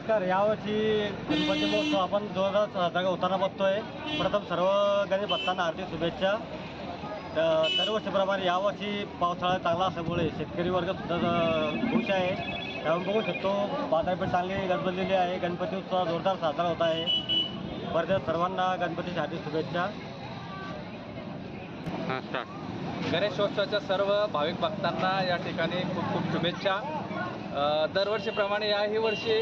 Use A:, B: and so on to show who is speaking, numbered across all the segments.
A: नमस्कार. यावर्षी गणपती महोत्सव आपण जोरदार साजरा होताना बघतोय. प्रथम सर्व गणेश भक्तांना हार्दिक शुभेच्छा. दरवर्षीप्रमाणे यावर्षी पावसाळा चांगला असल्यामुळे शेतकरी वर्ग सुद्धा खुश आहे. त्यामुळे बघू शकतो बाजारपेठ चांगली गजबजलेली आहे. गणपती उत्सव जोरदार साजरा होत आहे. परत सर्वांना गणपतीची हार्दिक शुभेच्छा.
B: गणेशोत्सवाच्या सर्व भाविक भक्तांना या ठिकाणी खूप खूप शुभेच्छा. दरवर्षीप्रमाणे याही वर्षी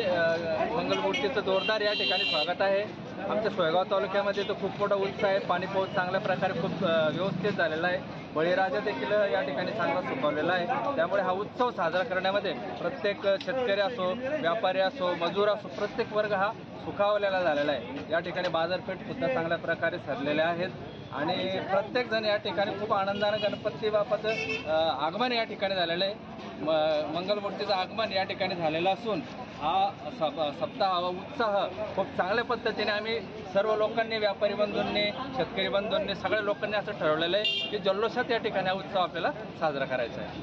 B: मंगलमूर्तीचं जोरदार या ठिकाणी स्वागत आहे. आमच्या सोयगाव तालुक्यामध्ये तर खूप मोठा उत्साह आहे. पाणी पाऊस चांगल्या प्रकारे खूप व्यवस्थित झालेला आहे. बळीराजा देखील या ठिकाणी चांगला सुकवलेला आहे. त्यामुळे हा उत्सव साजरा करण्यामध्ये प्रत्येक शेतकरी असो, व्यापारी असो, मजूर असो, प्रत्येक वर्ग हा सुखावलेला झालेला आहे. या ठिकाणी बाजारपेठसुद्धा चांगल्या प्रकारे सरलेल्या आहेत आणि प्रत्येकजण या ठिकाणी खूप आनंदानं गणपती बाप्पाचं आगमन या ठिकाणी झालेलं आहे. मंगलमूर्तीचं आगमन या ठिकाणी झालेलं असून हा सप्ताह उत्साह खूप चांगल्या पद्धतीने आम्ही सर्व लोकांनी, व्यापारी बंधूंनी, शेतकरी बंधूंनी, सगळ्या लोकांनी असं ठरवलेलं आहे की जल्लोषात या ठिकाणी हा उत्सव आपल्याला साजरा करायचा आहे.